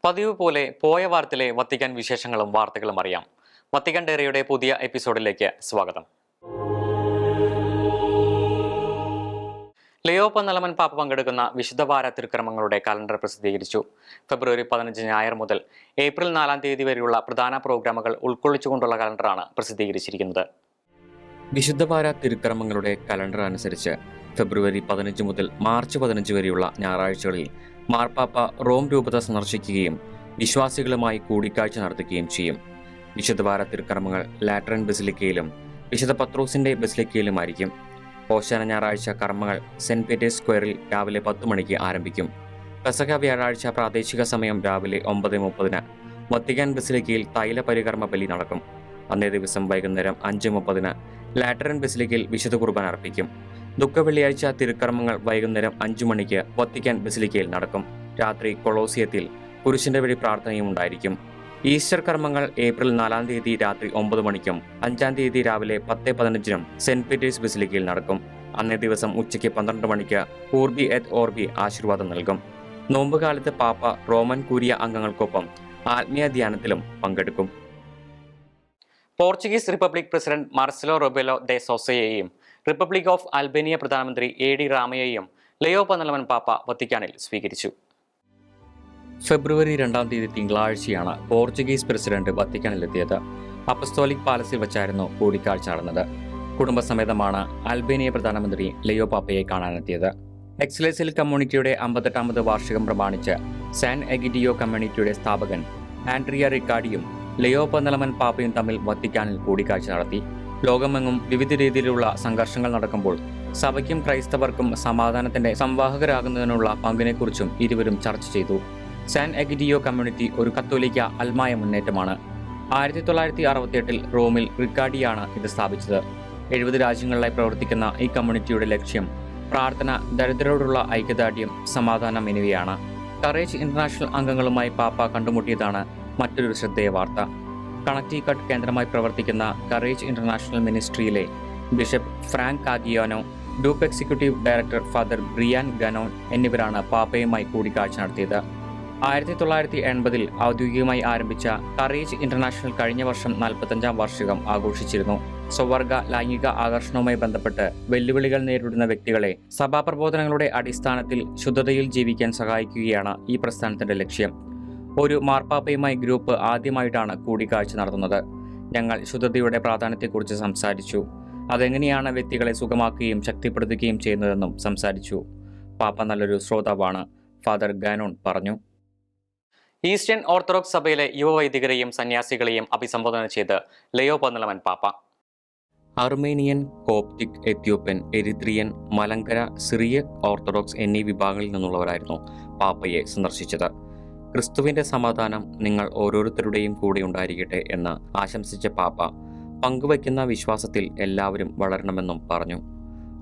പതിവ് പോലെ പോയ വാരത്തിലെ വത്തിക്കാൻ വിശേഷങ്ങളും വാർത്തകളും അറിയാം. വത്തിക്കാൻ ഡയറിയുടെ പുതിയ എപ്പിസോഡിലേക്ക് സ്വാഗതം. ലിയോ പന്തലമൻ പാപ്പ പങ്കെടുക്കുന്ന വിശുദ്ധവാര തിരുക്കർമ്മങ്ങളുടെ കലണ്ടർ പ്രസിദ്ധീകരിച്ചു. ഫെബ്രുവരി 15 ഞായർ മുതൽ ഏപ്രിൽ 4 വരെയുള്ള പ്രധാന പ്രോഗ്രാമുകൾ ഉൾക്കൊള്ളിച്ചുകൊണ്ടുള്ള കലണ്ടറാണ് പ്രസിദ്ധീകരിച്ചിരിക്കുന്നത്. വിശുദ്ധവാര തിരുക്കർമ്മങ്ങളുടെ കലണ്ടർ അനുസരിച്ച് ഫെബ്രുവരി 15 മുതൽ മാർച്ച് 15 വരെയുള്ള ഞായറാഴ്ചകളിൽ മാർപ്പാപ്പ റോം രൂപത സന്ദർശിക്കുകയും വിശ്വാസികളുമായി കൂടിക്കാഴ്ച നടത്തുകയും ചെയ്യും. വിശുദ്ധവാര തിരുക്കർമ്മങ്ങൾ ലാറ്ററൻ ബസിലിക്കയിലും വിശുദ്ധ പത്രോസിന്റെ ബസിലിക്കയിലുമായിരിക്കും. ഓശാന ഞായറാഴ്ച കർമ്മങ്ങൾ സെന്റ് പീറ്റേഴ്സ് സ്ക്വയറിൽ രാവിലെ 10 മണിക്ക് ആരംഭിക്കും. പെസഹ വ്യാഴാഴ്ച പ്രാദേശിക സമയം രാവിലെ 9:30 വത്തിക്കാൻ ബസിലിക്കയിൽ തൈല പരികർമ്മ ബലി നടക്കും. അന്നേ ദിവസം വൈകുന്നേരം 5:30 ലാറ്ററൻ ബസിലിക്കയിൽ വിശുദ്ധ കുർബാന അർപ്പിക്കും. ദുഃഖ വെള്ളിയാഴ്ച തിരുക്കർമ്മങ്ങൾ വൈകുന്നേരം 5 മണിക്ക് വത്തിക്കാൻ ബസിലിക്കയിൽ നടക്കും. രാത്രി കൊളോസിയത്തിൽ കുരിശിന്റെ വഴി പ്രാർത്ഥനയും ഉണ്ടായിരിക്കും. ഈസ്റ്റർ കർമ്മങ്ങൾ ഏപ്രിൽ 4 രാത്രി 9 മണിക്കും 5 രാവിലെ 10:15 സെന്റ് പീറ്റേഴ്സ് ബസിലിക്കയിൽ നടക്കും. അന്നേ ദിവസം ഉച്ചയ്ക്ക് 12 മണിക്ക് ഊർബി എറ്റ് ഓർബി ആശീർവാദം നൽകും. നോമ്പുകാലത്ത് പാപ്പ റോമൻ കൂരിയ അംഗങ്ങൾക്കൊപ്പം ആത്മീയ ധ്യാനത്തിലും പങ്കെടുക്കും. Portuguese republic president Marcelo Rebelo de സോസയെയും റിപ്പബ്ലിക് ഓഫ് അൽബേനിയ പ്രധാനമന്ത്രി എ.ഡി. റാമയെയും ലിയോ പന്തലമൻ പാപ്പ വത്തിക്കാനിൽ സ്വീകരിച്ചു. ഫെബ്രുവരി 2 തിങ്കളാഴ്ചയാണ് പോർച്ചുഗീസ് പ്രസിഡന്റ് വത്തിക്കാനിലെത്തിയത്. അപ്പസ്തോലിക് പാലസിൽ വെച്ചായിരുന്നു കൂടിക്കാഴ്ച നടന്നത്. കുടുംബസമേതമാണ് അൽബേനിയ പ്രധാനമന്ത്രി ലിയോ പാപ്പയെ കാണാനെത്തിയത്. എക്സലേസിൽ കമ്മ്യൂണിറ്റിയുടെ 58ാമത് വാർഷികം പ്രമാണിച്ച് സാൻ എഗിഡിയോ കമ്മ്യൂണിറ്റിയുടെ സ്ഥാപകൻ ആൻഡ്രിയ റിക്കാർഡിയും ലിയോ പന്തലമൻ പാപ്പയും തമ്മിൽ വത്തിക്കാനിൽ കൂടിക്കാഴ്ച നടത്തി. ലോകമെങ്ങും വിവിധ രീതിയിലുള്ള സംഘർഷങ്ങൾ നടക്കുമ്പോൾ സഭയ്ക്കും ക്രൈസ്തവർക്കും സമാധാനത്തിന്റെ സംവാഹകരാകുന്നതിനുള്ള പങ്കിനെക്കുറിച്ചും ഇരുവരും ചർച്ച ചെയ്തു. സാൻ എഗിഡിയോ കമ്മ്യൂണിറ്റി ഒരു കത്തോലിക്ക അൽമായ മുന്നേറ്റമാണ്. 1968 റോമിൽ റിക്കാർഡിയാണ് ഇത് സ്ഥാപിച്ചത്. 70 രാജ്യങ്ങളിലായി പ്രവർത്തിക്കുന്ന ഈ കമ്മ്യൂണിറ്റിയുടെ ലക്ഷ്യം പ്രാർത്ഥന, ദരിദ്രരോടുള്ള ഐക്യദാർഢ്യം, സമാധാനം എന്നിവയാണ്. കറേജ് ഇന്റർനാഷണൽ അംഗങ്ങളുമായി പാപ്പ കണ്ടുമുട്ടിയതാണ് മറ്റൊരു ശ്രദ്ധേയ വാർത്ത. കണക്റ്റിക്കട്ട് കേന്ദ്രമായി പ്രവർത്തിക്കുന്ന കറേജ് ഇന്റർനാഷണൽ മിനിസ്ട്രിയിലെ ബിഷപ്പ് ഫ്രാങ്ക് കാഗിയാനോ, ഡൂപ്പ് executive director father Brian Gannon എന്നിവരാണ് പാപ്പയുമായി കൂടിക്കാഴ്ച നടത്തിയത്. 1980 ഔദ്യോഗികമായി ആരംഭിച്ച കറേജ് ഇന്റർനാഷണൽ കഴിഞ്ഞ വർഷം 45ാം വാർഷികം ആഘോഷിച്ചിരുന്നു. സ്വവർഗ ലൈംഗിക ആകർഷണവുമായി ബന്ധപ്പെട്ട് വെല്ലുവിളികൾ നേരിടുന്ന വ്യക്തികളെ സഭാപ്രബോധനങ്ങളുടെ അടിസ്ഥാനത്തിൽ ശുദ്ധതയിൽ ജീവിക്കാൻ സഹായിക്കുകയാണ് ഈ പ്രസ്ഥാനത്തിന്റെ ലക്ഷ്യം. ഒരു മാർപ്പാപ്പയുമായി ഗ്രൂപ്പ് ആദ്യമായിട്ടാണ് കൂടിക്കാഴ്ച നടത്തുന്നത്. ഞങ്ങൾ ശുദ്ധതയുടെ പ്രാധാന്യത്തെക്കുറിച്ച് സംസാരിച്ചു. അതെങ്ങനെയാണ് വ്യക്തികളെ സുഖമാക്കുകയും ശക്തിപ്പെടുത്തുകയും ചെയ്യുന്നതെന്നും സംസാരിച്ചു. പാപ്പ നല്ലൊരു ശ്രോതാവാണ്, ഫാദർ ഗാനോൺ പറഞ്ഞു. ഈസ്റ്റേൺ ഓർത്തഡോക്സ് സഭയിലെ യുവവൈദികരെയും സന്യാസികളെയും അഭിസംബോധന ചെയ്ത് ലിയോ പന്തലമൻ പാപ്പ Armenian, Coptic, Ethiopian, Eritrean, Malankara, Syriac Orthodox എന്നീ വിഭാഗങ്ങളിൽ നിന്നുള്ളവരായിരുന്നു പാപ്പയെ സന്ദർശിച്ചത്. ക്രിസ്തുവിന്റെ സമാധാനം നിങ്ങൾ ഓരോരുത്തരുടെയും കൂടെ ഉണ്ടായിരിക്കട്ടെ എന്ന് ആശംസിച്ച പാപ്പ പങ്കുവയ്ക്കുന്ന വിശ്വാസത്തിൽ എല്ലാവരും വളരണമെന്നും പറഞ്ഞു.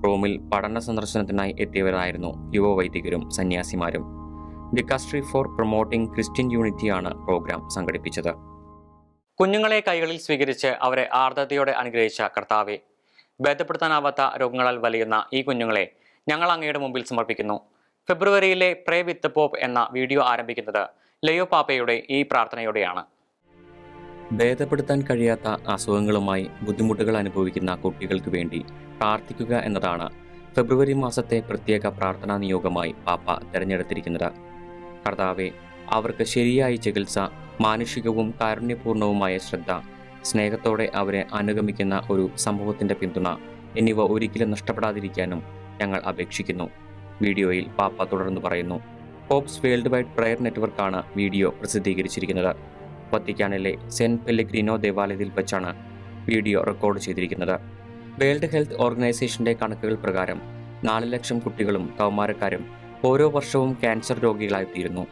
റോമിൽ പഠന സന്ദർശനത്തിനായി എത്തിയവരായിരുന്നു യുവവൈദികരും സന്യാസിമാരും. ഡിക്കാസ്ട്രി ഫോർ പ്രൊമോട്ടിംഗ് ക്രിസ്ത്യൻ യൂണിറ്റിയാണ് പ്രോഗ്രാം സംഘടിപ്പിച്ചത്. കുഞ്ഞുങ്ങളെ കൈകളിൽ സ്വീകരിച്ച് അവരെ ആർദ്രതയോടെ അനുഗ്രഹിച്ച കർത്താവെ, ഭേദപ്പെടുത്താനാവാത്ത രോഗങ്ങളാൽ വലയുന്ന ഈ കുഞ്ഞുങ്ങളെ ഞങ്ങൾ അങ്ങയുടെ മുമ്പിൽ സമർപ്പിക്കുന്നു. ഫെബ്രുവരിയിലെ പ്രേ വിത്ത് പോപ്പ് എന്ന വീഡിയോ ആരംഭിക്കുന്നത് ലിയോ പാപ്പയുടെ ഈ പ്രാർത്ഥനയോടെയാണ്. ഭേദപ്പെടുത്താൻ കഴിയാത്ത അസുഖങ്ങളുമായി ബുദ്ധിമുട്ടുകൾ അനുഭവിക്കുന്ന കുട്ടികൾക്ക് വേണ്ടി പ്രാർത്ഥിക്കുക എന്നതാണ് ഫെബ്രുവരി മാസത്തെ പ്രത്യേക പ്രാർത്ഥനാ നിയോഗമായി പാപ്പ തിരഞ്ഞെടുത്തിരിക്കുന്നത്. കർത്താവെ, അവർക്ക് ശരിയായ ചികിത്സ, മാനുഷികവും കാരുണ്യപൂർണവുമായ ശ്രദ്ധ, സ്നേഹത്തോടെ അവരെ അനുഗമിക്കുന്ന ഒരു സമൂഹത്തിന്റെ പിന്തുണ എന്നിവ ഒരിക്കലും നഷ്ടപ്പെടാതിരിക്കാനും ഞങ്ങൾ അപേക്ഷിക്കുന്നു. വീഡിയോയിൽ പാപ്പ തുടർന്ന് പറയുന്നു. പോപ്സ് വേൾഡ് വൈഡ് പ്രയർ നെറ്റ്വർക്കാണ് വീഡിയോ പ്രസിദ്ധീകരിച്ചിരിക്കുന്നത്. വത്തിക്കാനിലെ സെന്റ് പെല്ലഗ്രിനോ ദേവാലയത്തിൽ വെച്ചാണ് വീഡിയോ റെക്കോർഡ് ചെയ്തിരിക്കുന്നത്. വേൾഡ് ഹെൽത്ത് ഓർഗനൈസേഷന്റെ കണക്കുകൾ പ്രകാരം 4 ലക്ഷം കുട്ടികളും കൗമാരക്കാരും ഓരോ വർഷവും ക്യാൻസർ രോഗികളായിത്തീരുന്നു.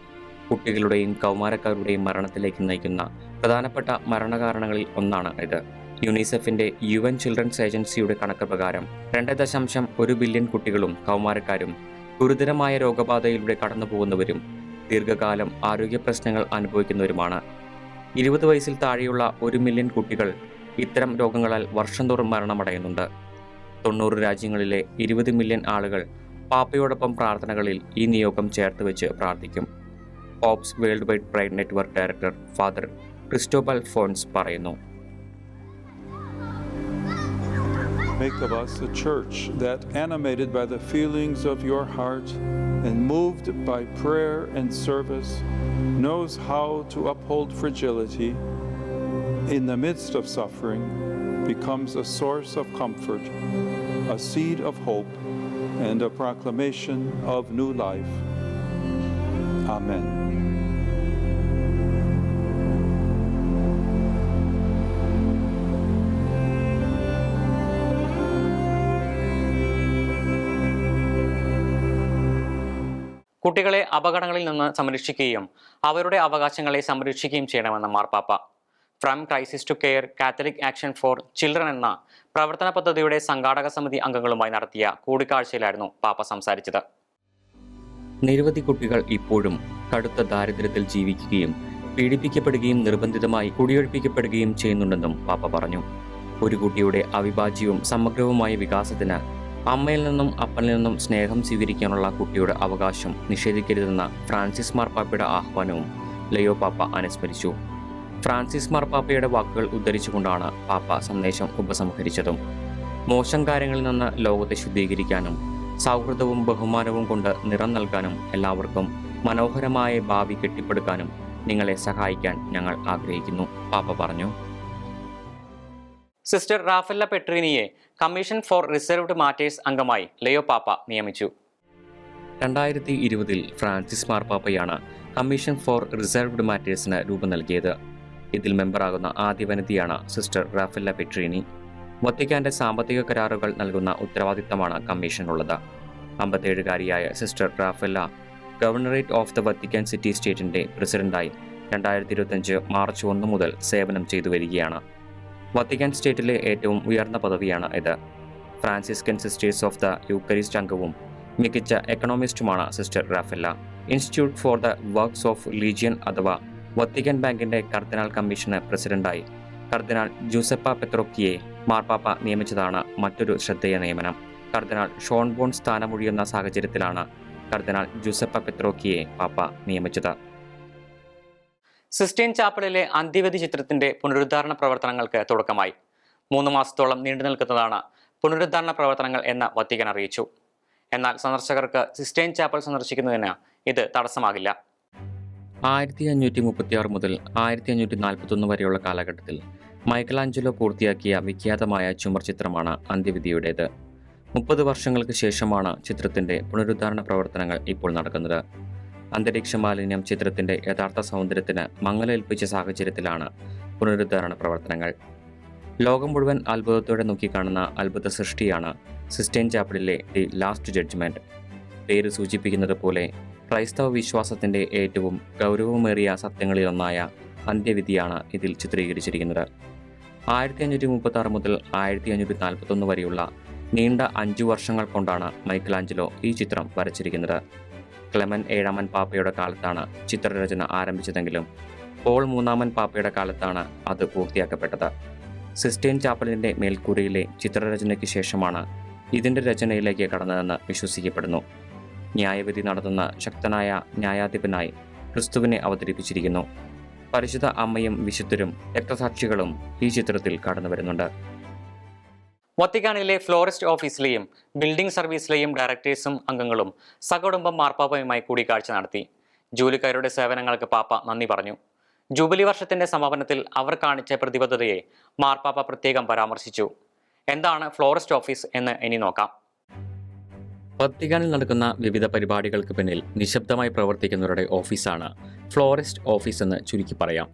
കുട്ടികളുടെയും കൗമാരക്കാരുടെയും മരണത്തിലേക്ക് നയിക്കുന്ന പ്രധാനപ്പെട്ട മരണകാരണങ്ങളിൽ ഒന്നാണ് ഇത്. യുനിസെഫിന്റെ UN ചിൽഡ്രൻസ് ഏജൻസിയുടെ കണക്ക് പ്രകാരം 2.1 ബില്യൺ കുട്ടികളും കൗമാരക്കാരും ഗുരുതരമായ രോഗബാധയിലൂടെ കടന്നുപോകുന്നവരും ദീർഘകാലം ആരോഗ്യ പ്രശ്നങ്ങൾ അനുഭവിക്കുന്നവരുമാണ്. 20 വയസ്സിൽ താഴെയുള്ള 1 മില്യൺ കുട്ടികൾ ഇത്തരം രോഗങ്ങളാൽ വർഷം തോറും മരണമടയുന്നുണ്ട്. 90 രാജ്യങ്ങളിലെ 20 മില്യൺ ആളുകൾ പാപ്പയോടൊപ്പം പ്രാർത്ഥനകളിൽ ഈ നിയോഗം ചേർത്ത് വെച്ച് പ്രാർത്ഥിക്കും. Pops world wide pride network director father Cristobal phones പറയുന്നു. Make of us a church that, animated by the feelings of your heart and moved by prayer and service, knows how to uphold fragility in the midst of suffering, becomes a source of comfort, a seed of hope, and a proclamation of new life. Amen. കുട്ടികളെ അപകടങ്ങളിൽ നിന്ന് സംരക്ഷിക്കുകയും അവരുടെ അവകാശങ്ങളെ സംരക്ഷിക്കുകയും ചെയ്യണമെന്ന് മാർപ്പാപ്പ. From crisis to care Catholic action for children എന്ന പ്രവർത്തന പദ്ധതിയുടെ സംഘാടക സമിതി അംഗങ്ങളുമായി നടത്തിയ കൂടിക്കാഴ്ചയിലായിരുന്നു പാപ്പ സംസാരിച്ചത്. നിരവധി കുട്ടികൾ ഇപ്പോഴും കടുത്ത ദാരിദ്ര്യത്തിൽ ജീവിക്കുകയും പീഡിപ്പിക്കപ്പെടുകയും നിർബന്ധിതമായി കുടിയൊഴിപ്പിക്കപ്പെടുകയും ചെയ്യുന്നുണ്ടെന്നും പാപ്പ പറഞ്ഞു. ഒരു കുട്ടിയുടെ അവിഭാജ്യവും സമഗ്രവുമായ വികാസത്തിന് അമ്മയിൽ നിന്നും അപ്പനിൽ നിന്നും സ്നേഹം സ്വീകരിക്കാനുള്ള കുട്ടിയുടെ അവകാശം നിഷേധിക്കരുതെന്ന ഫ്രാൻസിസ് മാർപ്പാപ്പയുടെ ആഹ്വാനവും ലയോ പാപ്പ അനുസ്മരിച്ചു. ഫ്രാൻസിസ് മാർപ്പാപ്പയുടെ വാക്കുകൾ ഉദ്ധരിച്ചുകൊണ്ടാണ് പാപ്പ സന്ദേശം ഉപസംഹരിച്ചതും. മോശം കാര്യങ്ങളിൽ നിന്ന് ലോകത്തെ ശുദ്ധീകരിക്കാനും സൗഹൃദവും ബഹുമാനവും കൊണ്ട് നിറം നൽകാനും എല്ലാവർക്കും മനോഹരമായ ഭാവി കെട്ടിപ്പടുക്കാനും നിങ്ങളെ സഹായിക്കാൻ ഞങ്ങൾ ആഗ്രഹിക്കുന്നു, പാപ്പ പറഞ്ഞു. Sister Raffaella Petrini commission for reserved matters അംഗമായി ലയോ പാപ്പ നിയമിച്ചു. 2020 ഫ്രാൻസിസ് മാർപ്പാപ്പയാണ് കമ്മീഷൻ ഫോർ റിസർവ്ഡ് മാറ്റേഴ്സിന് രൂപം നൽകിയത്. ഇതിൽ മെമ്പറാകുന്ന ആദ്യ വനിതയാണ് സിസ്റ്റർ റാഫെല്ല പെട്രീനി. വത്തിക്കാന്റെ സാമ്പത്തിക കരാറുകൾ നൽകുന്ന ഉത്തരവാദിത്തമാണ് കമ്മീഷനുള്ളത്. 57-കാരിയായ sister Raffaella governorate of the Vatican city സ്റ്റേറ്റിന്റെ പ്രസിഡന്റായി 2025 മാർച്ച് 1 മുതൽ സേവനം ചെയ്തു വരികയാണ്. വത്തിക്കാൻ സ്റ്റേറ്റിലെ ഏറ്റവും ഉയർന്ന പദവിയാണ് ഇത്. Franciscan sisters of the Eucharist അംഗവും മികച്ച എക്കണോമിസ്റ്റുമാണ് സിസ്റ്റർ റാഫെല്ല. Institute for the works of religion അഥവാ വത്തിക്കാൻ ബാങ്കിന്റെ കർദിനാൾ കമ്മീഷന് പ്രസിഡന്റായി കർദിനാൾ ജൂസപ്പ പെത്രോക്കിയെ മാർപ്പാപ്പ നിയമിച്ചതാണ് മറ്റൊരു ശ്രദ്ധേയ നിയമനം. കർദിനാൾ ഷോൺ ബോൺ സ്ഥാനമൊഴിയുന്ന സാഹചര്യത്തിലാണ് കർദിനാൾ ജൂസപ്പ പെത്രോക്കിയെ പാപ്പ നിയമിച്ചത്. സിസ്റ്റൈൻ ചാപ്പലിലെ അന്ത്യവിധി ചിത്രത്തിന്റെ പുനരുദ്ധാരണ പ്രവർത്തനങ്ങൾക്ക് തുടക്കമായി. 3 മാസത്തോളം നീണ്ടു നിൽക്കുന്നതാണ് പുനരുദ്ധാരണ പ്രവർത്തനങ്ങൾ എന്ന് വത്തിക്കാൻ അറിയിച്ചു. എന്നാൽ സന്ദർശകർക്ക് സിസ്റ്റൈൻ ചാപ്പൽ സന്ദർശിക്കുന്നതിന് ഇത് തടസ്സമാകില്ല. 1536 മുതൽ 1541 വരെയുള്ള കാലഘട്ടത്തിൽ മൈക്കലാഞ്ചലോ പൂർത്തിയാക്കിയ വിഖ്യാതമായ ചുമർ ചിത്രമാണ് അന്ത്യവിധിയുടേത്. 30 വർഷങ്ങൾക്ക് ശേഷമാണ് ചിത്രത്തിന്റെ പുനരുദ്ധാരണ പ്രവർത്തനങ്ങൾ ഇപ്പോൾ നടക്കുന്നത്. അന്തരീക്ഷ മാലിന്യം ചിത്രത്തിന്റെ യഥാർത്ഥ സൗന്ദര്യത്തിന് മങ്ങലേൽപ്പിച്ച സാഹചര്യത്തിലാണ് പുനരുദ്ധാരണ പ്രവർത്തനങ്ങൾ. ലോകം മുഴുവൻ അത്ഭുതത്തോടെ നോക്കിക്കാണുന്ന അത്ഭുത സൃഷ്ടിയാണ് സിസ്റ്റൈൻ ചാപ്പലിലെ ദി ലാസ്റ്റ് ജഡ്ജ്മെന്റ്. പേര് സൂചിപ്പിക്കുന്നത് പോലെ ക്രൈസ്തവ വിശ്വാസത്തിന്റെ ഏറ്റവും ഗൗരവമേറിയ സത്യങ്ങളിലൊന്നായ അന്ത്യവിധിയാണ് ഇതിൽ ചിത്രീകരിച്ചിരിക്കുന്നത്. 1536 മുതൽ 1541 വരെയുള്ള നീണ്ട 5 വർഷങ്ങൾ കൊണ്ടാണ് മൈക്കലാഞ്ചലോ ഈ ചിത്രം വരച്ചിരിക്കുന്നത്. ക്ലെമൻ 7-ാമൻ പാപ്പയുടെ കാലത്താണ് ചിത്രരചന ആരംഭിച്ചതെങ്കിലും പോൾ 3-ാമൻ പാപ്പയുടെ കാലത്താണ് അത് പൂർത്തിയാക്കപ്പെട്ടത്. സിസ്റ്റൈൻ ചാപ്പലിന്റെ മേൽക്കൂരയിലെ ചിത്രരചനയ്ക്ക് ശേഷമാണ് ഇതിന്റെ രചനയിലേക്ക് കടന്നതെന്ന് വിശ്വസിക്കപ്പെടുന്നു. ന്യായവിധി നടത്തുന്ന ശക്തനായ ന്യായാധിപനായി ക്രിസ്തുവിനെ അവതരിപ്പിച്ചിരിക്കുന്നു. പരിശുദ്ധ അമ്മയും വിശുദ്ധരും രക്തസാക്ഷികളും ഈ ചിത്രത്തിൽ കടന്നു വരുന്നുണ്ട്. വത്തിക്കാനിലെ ഫ്ലോറിസ്റ്റ് ഓഫീസിലെയും ബിൽഡിംഗ് സർവീസിലെയും ഡയറക്ടേഴ്സും അംഗങ്ങളും സകുടുംബം മാർപ്പാപ്പയുമായി കൂടിക്കാഴ്ച നടത്തി. ജോലിക്കാരുടെ സേവനങ്ങൾക്ക് പാപ്പ നന്ദി പറഞ്ഞു. ജൂബിലി വർഷത്തിന്റെ സമാപനത്തിൽ അവർ കാണിച്ച പ്രതിബദ്ധതയെ മാർപ്പാപ്പ പ്രത്യേകം പരാമർശിച്ചു. എന്താണ് ഫ്ലോറിസ്റ്റ് ഓഫീസ് എന്ന് ഇനി നോക്കാം. വത്തിക്കാനിൽ നടക്കുന്ന വിവിധ പരിപാടികൾക്ക് പിന്നിൽ നിശബ്ദമായി പ്രവർത്തിക്കുന്നവരുടെ ഓഫീസാണ് ഫ്ലോറിസ്റ്റ് ഓഫീസ് എന്ന് ചുരുക്കി പറയാം.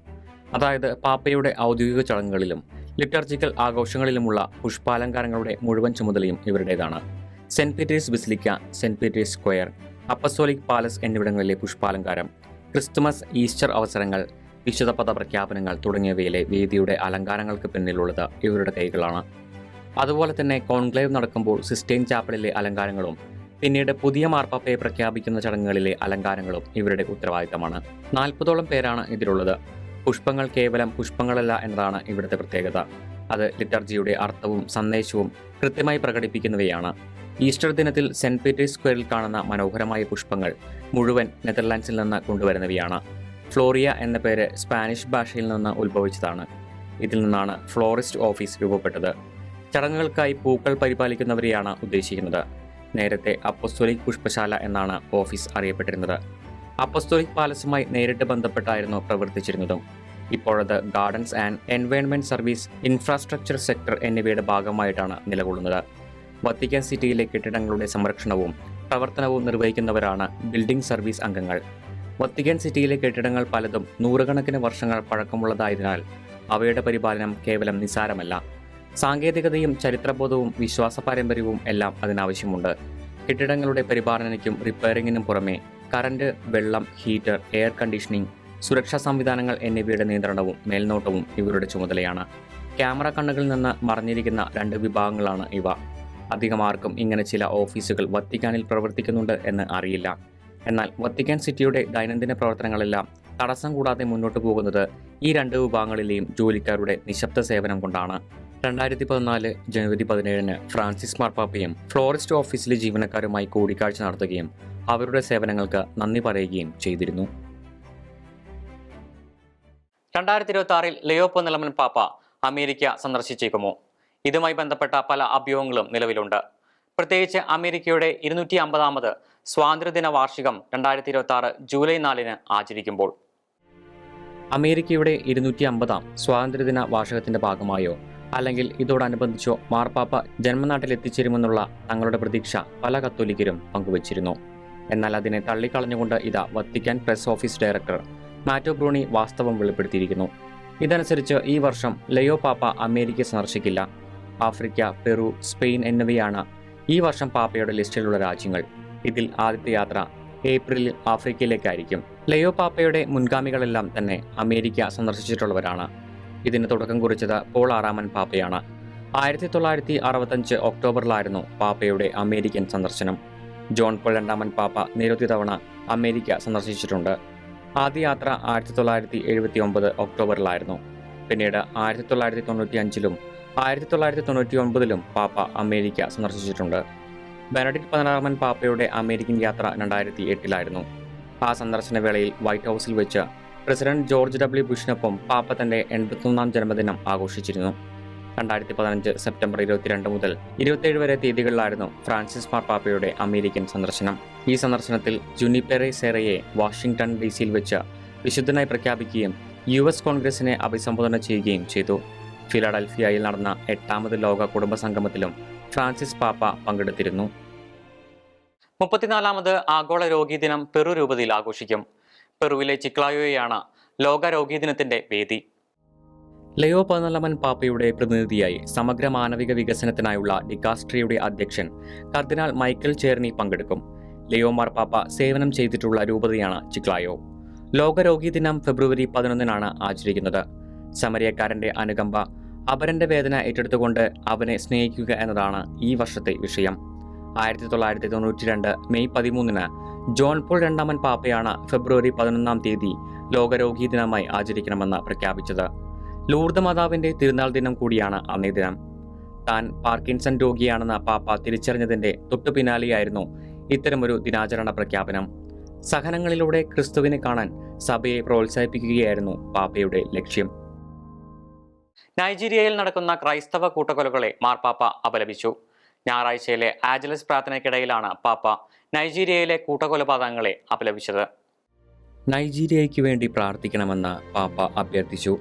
അതായത് പാപ്പയുടെ ഔദ്യോഗിക ചടങ്ങുകളിലും ലിറ്റർജിക്കൽ ആഘോഷങ്ങളിലുമുള്ള പുഷ്പാലങ്കാരങ്ങളുടെ മുഴുവൻ ചുമതലയും ഇവരുടേതാണ്. Saint Peter's basilica, saint Peter's square, apostolic palace എന്നിവിടങ്ങളിലെ പുഷ്പാലങ്കാരം, ക്രിസ്തുമസ്, ഈസ്റ്റർ അവസരങ്ങൾ, വിശുദ്ധ പദ പ്രഖ്യാപനങ്ങൾ തുടങ്ങിയവയിലെ വേദിയുടെ അലങ്കാരങ്ങൾക്ക് പിന്നിലുള്ളത് ഇവരുടെ കൈകളാണ്. അതുപോലെ തന്നെ കോൺക്ലേവ് നടക്കുമ്പോൾ സിസ്റ്റൈൻ ചാപ്പലിലെ അലങ്കാരങ്ങളും പിന്നീട് പുതിയ മാർപ്പാപ്പയെ പ്രഖ്യാപിക്കുന്ന ചടങ്ങുകളിലെ അലങ്കാരങ്ങളും ഇവരുടെ ഉത്തരവാദിത്തമാണ്. 40ഓളം പേരാണ് ഇതിലുള്ളത്. പുഷ്പങ്ങൾ കേവലം പുഷ്പങ്ങളല്ല എന്നതാണ് ഇവിടുത്തെ പ്രത്യേകത. അത് ലിറ്റർജിയുടെ അർത്ഥവും സന്ദേശവും കൃത്യമായി പ്രകടിപ്പിക്കുന്നവയാണ്. ഈസ്റ്റർ ദിനത്തിൽ സെന്റ് പീറ്റേഴ്സ് സ്ക്വയറിൽ കാണുന്ന മനോഹരമായ പുഷ്പങ്ങൾ മുഴുവൻ നെതർലാൻഡ്സിൽ നിന്ന് കൊണ്ടുവരുന്നവയാണ്. ഫ്ലോറിയ എന്ന പേര് സ്പാനിഷ് ഭാഷയിൽ നിന്ന് ഉത്ഭവിച്ചതാണ്. ഇതിൽ നിന്നാണ് ഫ്ലോറിസ്റ്റ് ഓഫീസ് രൂപപ്പെട്ടത്. ചടങ്ങുകൾക്കായി പൂക്കൾ പരിപാലിക്കുന്നവരെയാണ് ഉദ്ദേശിക്കുന്നത്. നേരത്തെ അപ്പസ്തോലിക് പുഷ്പശാല എന്നാണ് ഓഫീസ് അറിയപ്പെട്ടിരുന്നത്. അപ്പസ്തോലിക് പാലസുമായി നേരിട്ട് ബന്ധപ്പെട്ടായിരുന്നു പ്രവർത്തിച്ചിരുന്നതും. ഇപ്പോഴത് gardens and environment service, infrastructure sector എന്നിവയുടെ ഭാഗമായിട്ടാണ് നിലകൊള്ളുന്നത്. വത്തിക്കാൻ സിറ്റിയിലെ കെട്ടിടങ്ങളുടെ സംരക്ഷണവും പ്രവർത്തനവും നിർവഹിക്കുന്നവരാണ് ബിൽഡിംഗ് സർവീസ് അംഗങ്ങൾ. വത്തിക്കാൻ സിറ്റിയിലെ കെട്ടിടങ്ങൾ പലതും നൂറുകണക്കിന് വർഷങ്ങൾ പഴക്കമുള്ളതായതിനാൽ അവയുടെ പരിപാലനം കേവലം നിസ്സാരമല്ല. സാങ്കേതികതയും ചരിത്രബോധവും വിശ്വാസ പാരമ്പര്യവും എല്ലാം അതിനാവശ്യമുണ്ട്. കെട്ടിടങ്ങളുടെ പരിപാലനയ്ക്കും റിപ്പയറിങ്ങിനും പുറമെ കറന്റ്, വെള്ളം, ഹീറ്റർ, എയർ കണ്ടീഷനിംഗ്, സുരക്ഷാ സംവിധാനങ്ങൾ എന്നിവയുടെ നിയന്ത്രണവും മേൽനോട്ടവും ഇവരുടെ ചുമതലയാണ്. ക്യാമറ കണ്ണുകളിൽ നിന്ന് മറഞ്ഞിരിക്കുന്ന 2 വിഭാഗങ്ങളാണ് ഇവ. അധികം ആർക്കും ഇങ്ങനെ ചില ഓഫീസുകൾ വത്തിക്കാനിൽ പ്രവർത്തിക്കുന്നുണ്ട് എന്ന് അറിയില്ല. എന്നാൽ വത്തിക്കാൻ സിറ്റിയുടെ ദൈനംദിന പ്രവർത്തനങ്ങളെല്ലാം തടസ്സം കൂടാതെ മുന്നോട്ട് പോകുന്നത് ഈ 2 വിഭാഗങ്ങളിലെയും ജോലിക്കാരുടെ നിശബ്ദ സേവനം കൊണ്ടാണ്. 2014 ജനുവരി 17 ഫ്രാൻസിസ് മാർപ്പാപ്പയും ഫ്ലോറിസ്റ്റ് ഓഫീസിലെ ജീവനക്കാരുമായി കൂടിക്കാഴ്ച നടത്തുകയും അവരുടെ സേവനങ്ങൾക്ക് നന്ദി പറയുകയും ചെയ്തിരുന്നു. 2026 ലിയോ പൊന്നലമൻ പാപ്പ അമേരിക്ക സന്ദർശിച്ചേക്കുമോ? ഇതുമായി ബന്ധപ്പെട്ട പല അഭ്യൂഹങ്ങളും നിലവിലുണ്ട്. പ്രത്യേകിച്ച് അമേരിക്കയുടെ 250ാമത് സ്വാതന്ത്ര്യദിന വാർഷികം 2026 ജൂലൈ 4 ആചരിക്കുമ്പോൾ. അമേരിക്കയുടെ 250ാം സ്വാതന്ത്ര്യദിന വാർഷികത്തിന്റെ ഭാഗമായോ അല്ലെങ്കിൽ ഇതോടനുബന്ധിച്ചോ മാർപ്പാപ്പ ജന്മനാട്ടിലെത്തിച്ചേരുമെന്നുള്ള തങ്ങളുടെ പ്രതീക്ഷ പല കത്തോലിക്കരും പങ്കുവച്ചിരുന്നു. എന്നാൽ അതിനെ തള്ളിക്കളഞ്ഞുകൊണ്ട് ഇതാ Vatican press office director Matteo Bruni വാസ്തവം വെളിപ്പെടുത്തിയിരിക്കുന്നു. ഇതനുസരിച്ച് ഈ വർഷം ലിയോ പാപ്പ അമേരിക്ക സന്ദർശിക്കില്ല. ആഫ്രിക്ക, പെറു, സ്പെയിൻ എന്നിവയാണ് ഈ വർഷം പാപ്പയുടെ ലിസ്റ്റിലുള്ള രാജ്യങ്ങൾ. ഇതിൽ ആദ്യത്തെ യാത്ര ഏപ്രിലിൽ ആഫ്രിക്കയിലേക്കായിരിക്കും. ലിയോ പാപ്പയുടെ മുൻഗാമികളെല്ലാം തന്നെ അമേരിക്ക സന്ദർശിച്ചിട്ടുള്ളവരാണ്. ഇതിന് തുടക്കം കുറിച്ചത് പോൾ 6 പാപ്പയാണ്. 1965 ഒക്ടോബറിലായിരുന്നു പാപ്പയുടെ അമേരിക്കൻ സന്ദർശനം. ജോൺ പോൾ 2 പാപ്പ നിരവധി തവണ അമേരിക്ക സന്ദർശിച്ചിട്ടുണ്ട്. ആദ്യ യാത്ര 1979 ഒക്ടോബറിലായിരുന്നു. പിന്നീട് 1995 1999 പാപ്പ അമേരിക്ക സന്ദർശിച്ചിട്ടുണ്ട്. ബെനഡിക്ട് 16 പാപ്പയുടെ അമേരിക്കൻ യാത്ര 2008 ആ സന്ദർശന വേളയിൽ വൈറ്റ് ഹൗസിൽ വെച്ച് പ്രസിഡന്റ് ജോർജ് W. ബുഷിനൊപ്പം പാപ്പ തന്റെ 81ാം ജന്മദിനം ആഘോഷിച്ചിരുന്നു. 2015 സെപ്റ്റംബർ 22 മുതൽ 27 വരെ തീയതികളിലായിരുന്നു ഫ്രാൻസിസ് മാർപ്പാപ്പയുടെ അമേരിക്കൻ സന്ദർശനം. ഈ സന്ദർശനത്തിൽ ജുനിപ്പെറെ സെറയെ വാഷിംഗ്ടൺ DC വെച്ച് വിശുദ്ധനായി പ്രഖ്യാപിക്കുകയും US കോൺഗ്രസിനെ അഭിസംബോധന ചെയ്യുകയും ചെയ്തു. ഫിലാഡൽഫിയയിൽ നടന്ന 8ാമത് ലോക കുടുംബ സംഗമത്തിലും ഫ്രാൻസിസ് പാപ്പ പങ്കെടുത്തിരുന്നു. 34ാമത് ആഗോള രോഗീ ദിനം പെറു രൂപതയിൽ ആഘോഷിക്കും. പെറുവിലെ ചിക്ലായോയാണ് ലോക രോഗീ ദിനത്തിന്റെ വേദി. ലിയോ 14 പാപ്പയുടെ പ്രതിനിധിയായി സമഗ്ര മാനവിക വികസനത്തിനായുള്ള ഡിക്കാസ്ട്രിയുടെ അധ്യക്ഷൻ കർദിനാൾ മൈക്കൽ ചേർണി പങ്കെടുക്കും. ലിയോ മാർപ്പാപ്പ സേവനം ചെയ്തിട്ടുള്ള രൂപതയാണ് ചിക്ലായോ. ലോക രോഗീ ദിനം ഫെബ്രുവരി 11 ആചരിക്കുന്നത്. സമരിയക്കാരന്റെ അനുകമ്പ, അപരന്റെ വേദന ഏറ്റെടുത്തുകൊണ്ട് അവനെ സ്നേഹിക്കുക എന്നതാണ് ഈ വർഷത്തെ വിഷയം. 1992 മെയ് 13 ജോൺ പോൾ 2 പാപ്പയാണ് ഫെബ്രുവരി 11 ലോകരോഗീ ദിനമായി ആചരിക്കണമെന്ന് പ്രഖ്യാപിച്ചത്. ലൂർദ് മാതാവിന്റെ തിരുനാൾ ദിനം കൂടിയാണ് അന്നേ ദിനം. താൻ പാർക്കിൻസൺ രോഗിയാണെന്ന് പാപ്പ തിരിച്ചറിഞ്ഞതിന്റെ തൊട്ടു പിന്നാലെയായിരുന്നു ഇത്തരമൊരു ദിനാചരണ പ്രഖ്യാപനം. സഹനങ്ങളിലൂടെ ക്രിസ്തുവിനെ കാണാൻ സഭയെ പ്രോത്സാഹിപ്പിക്കുകയായിരുന്നു പാപ്പയുടെ ലക്ഷ്യം. നൈജീരിയയിൽ നടക്കുന്ന ക്രൈസ്തവ കൂട്ടക്കൊലകളെ മാർപ്പാപ്പ അപലപിച്ചു. ഞായറാഴ്ചയിലെ ആജലസ് പ്രാർത്ഥനയ്ക്കിടയിലാണ് പാപ്പ നൈജീരിയയിലെ കൂട്ടക്കൊലപാതകങ്ങളെ അപലപിച്ചത്. നൈജീരിയയ്ക്ക് വേണ്ടി പ്രാർത്ഥിക്കണമെന്ന് പാപ്പ അഭ്യർത്ഥിച്ചു.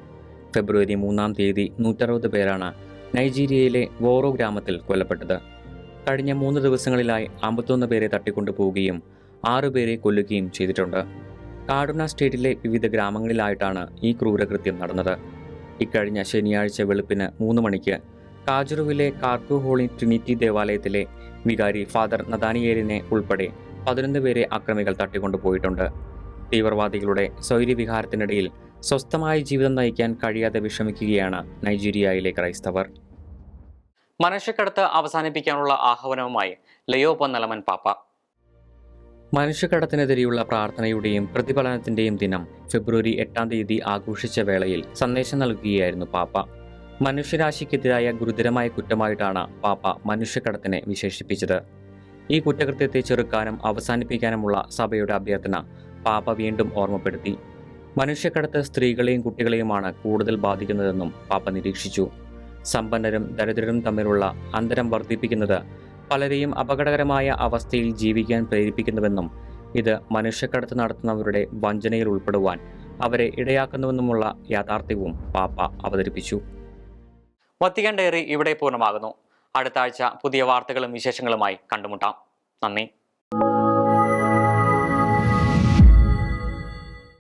ഫെബ്രുവരി 3 160 പേരാണ് നൈജീരിയയിലെ വോറോ ഗ്രാമത്തിൽ കൊല്ലപ്പെട്ടത്. കഴിഞ്ഞ 3 ദിവസങ്ങളിലായി 51 പേരെ തട്ടിക്കൊണ്ടുപോവുകയും 6 പേരെ കൊല്ലുകയും ചെയ്തിട്ടുണ്ട്. കാഡുന സ്റ്റേറ്റിലെ വിവിധ ഗ്രാമങ്ങളിലായിട്ടാണ് ഈ ക്രൂരകൃത്യം നടന്നത്. ഇക്കഴിഞ്ഞ ശനിയാഴ്ച വെളുപ്പിന് 3 മണിക്ക് കാജുറുവിലെ കാർക്കു ഹോളി ട്രിനിറ്റി ദേവാലയത്തിലെ വികാരി ഫാദർ നദാനിയേലിനെ ഉൾപ്പെടെ 11 പേരെ അക്രമികൾ തട്ടിക്കൊണ്ടുപോയിട്ടുണ്ട്. തീവ്രവാദികളുടെ സ്വൈര്യവിഹാരത്തിനിടയിൽ സ്വസ്ഥമായ ജീവിതം നയിക്കാൻ കഴിയാതെ വിഷമിക്കുകയാണ് നൈജീരിയയിലെ ക്രൈസ്തവർ. മനുഷ്യക്കടത്ത് അവസാനിപ്പിക്കാനുള്ള ആഹ്വാനവുമായി ലിയോ 14 പാപ്പ. മനുഷ്യക്കടത്തിനെതിരെയുള്ള പ്രാർത്ഥനയുടെയും പ്രതിഫലനത്തിന്റെയും ദിനം ഫെബ്രുവരി 8 ആഘോഷിച്ച വേളയിൽ സന്ദേശം നൽകുകയായിരുന്നു പാപ്പ. മനുഷ്യരാശിക്കെതിരായ ഗുരുതരമായ കുറ്റമായിട്ടാണ് പാപ്പ മനുഷ്യക്കടത്തിനെ വിശേഷിപ്പിച്ചത്. ഈ കുറ്റകൃത്യത്തെ ചെറുക്കാനും അവസാനിപ്പിക്കാനുമുള്ള സഭയുടെ അഭ്യർത്ഥന പാപ്പ വീണ്ടും ഓർമ്മപ്പെടുത്തി. മനുഷ്യക്കടത്ത് സ്ത്രീകളെയും കുട്ടികളെയുമാണ് കൂടുതൽ ബാധിക്കുന്നതെന്നും പാപ്പ നിരീക്ഷിച്ചു. സമ്പന്നരും ദരിദ്രരും തമ്മിലുള്ള അന്തരം വർദ്ധിപ്പിക്കുന്നത് പലരെയും അപകടകരമായ അവസ്ഥയിൽ ജീവിക്കാൻ പ്രേരിപ്പിക്കുന്നുവെന്നും ഇത് മനുഷ്യക്കടത്ത് നടത്തുന്നവരുടെ വഞ്ചനയിൽ ഉൾപ്പെടുവാൻ അവരെ ഇടയാക്കുന്നുവെന്നുമുള്ള യാഥാർത്ഥ്യവും പാപ്പ അവതരിപ്പിച്ചു. വത്തിക്കാൻ ഡയറി ഇവിടെ പൂർണ്ണമാകുന്നു. അടുത്ത ആഴ്ച പുതിയ വാർത്തകളും വിശേഷങ്ങളുമായി കണ്ടുമുട്ടാം. നന്ദി.